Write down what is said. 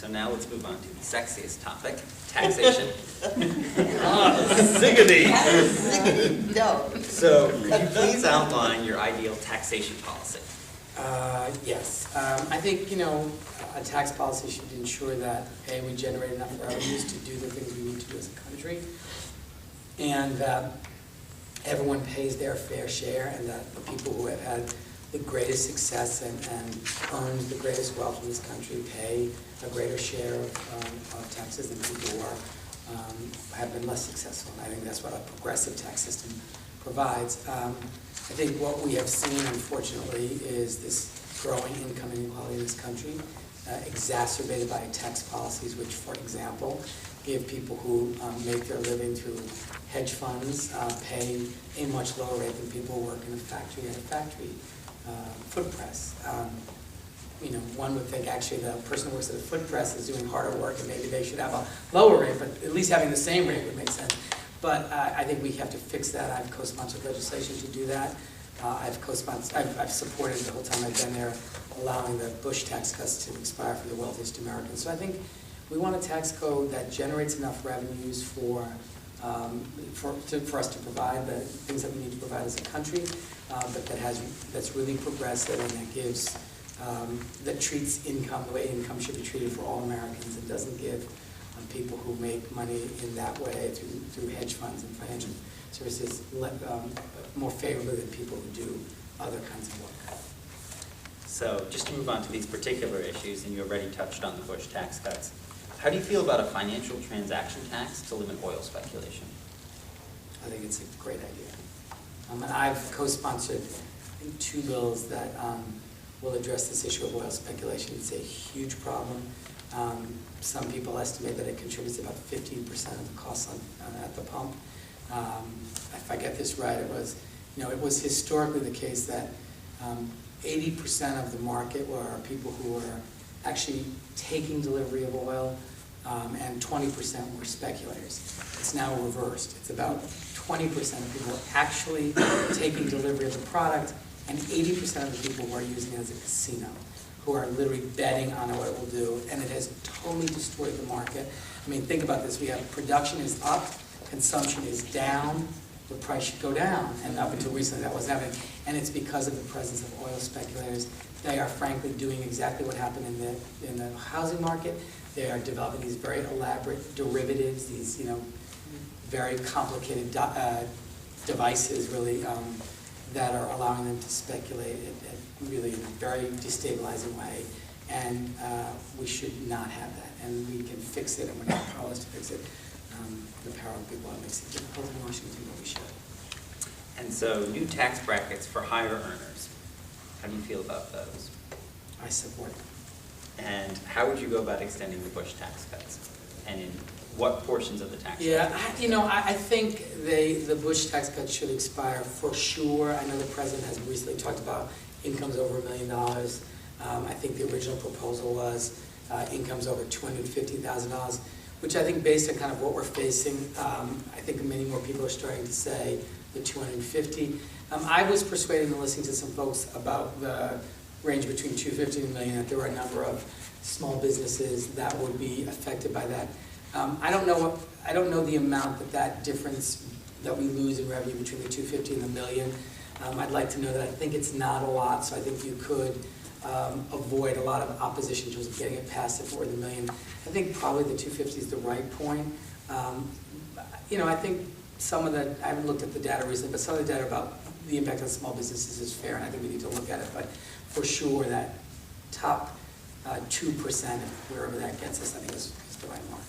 So now let's move on to the sexiest topic, taxation. Ziggity! Ziggity, no. So could you please outline your ideal taxation policy? Yes. I think, a tax policy should ensure that, A, we generate enough revenues to do the things we need to do as a country, and that everyone pays their fair share, and that the people who have had the greatest success and earned the greatest wealth in this country pay a greater share of taxes than people who have been less successful. And I think that's what a progressive tax system provides. I think what we have seen, unfortunately, is this growing income inequality in this country, exacerbated by tax policies which, for example, give people who make their living through hedge funds pay a much lower rate than people who work in a factory at a factory foot press. One would think actually the person who works at a foot press is doing harder work and maybe they should have a lower rate, but at least having the same rate would make sense. But I think we have to fix that. I've co-sponsored legislation to do that. I've supported the whole time I've been there, allowing the Bush tax cuts to expire for the wealthiest Americans. So I think we want a tax code that generates enough revenues for us to provide the things that we need to provide as a country, but that's really progressive and that gives that treats income the way income should be treated for all Americans. It doesn't give people who make money in that way through hedge funds and financial services more favorably than people who do other kinds of work. So just to move on to these particular issues, and you already touched on the Bush tax cuts, how do you feel about a financial transaction tax to limit oil speculation? I think it's a great idea. And I've co-sponsored two bills that will address this issue of oil speculation. It's a huge problem. Some people estimate that it contributes about 15% of the costs at the pump. If I get this right, it was historically the case that 80% of the market were people who were actually taking delivery of oil, and 20% were speculators. It's now reversed. It's about 20% of people who are actually taking delivery of the product, and 80% of the people who are using it as a casino, who are literally betting on what it will do, and it has totally destroyed the market. I mean, think about this. We have production is up, consumption is down, the price should go down, and up until recently that wasn't happening, and it's because of the presence of oil speculators. They are frankly doing exactly what happened in the housing market. They are developing these very elaborate derivatives, these very complicated devices really that are allowing them to speculate at really in a very destabilizing way, and we should not have that, and we can fix it, and we're not powerless to fix it. The power of big law makes it difficult in Washington, but we should. And so new tax brackets for higher earners. How do you feel about those? I support them. And how would you go about extending the Bush tax cuts? And in what portions of the tax cuts? Yeah, I think the Bush tax cuts should expire for sure. I know the president has recently talked about incomes over $1 million. I think the original proposal was incomes over $250,000, which I think based on kind of what we're facing, I think many more people are starting to say the 250. I was persuaded in listening to some folks about the range between 250 and $1 million, that there were a number of small businesses that would be affected by that. I don't know the amount that difference that we lose in revenue between the 250 and the $1 million. I'd like to know that. I think it's not a lot, so I think you could avoid a lot of opposition in terms of getting it passed if it were the $1 million. I think probably the 250 is the right point. I think some of the, I haven't looked at the data recently, but some of the data about the impact on small businesses is fair, and I think we need to look at it. But for sure, that top 2%, wherever that gets us, I think is the right mark.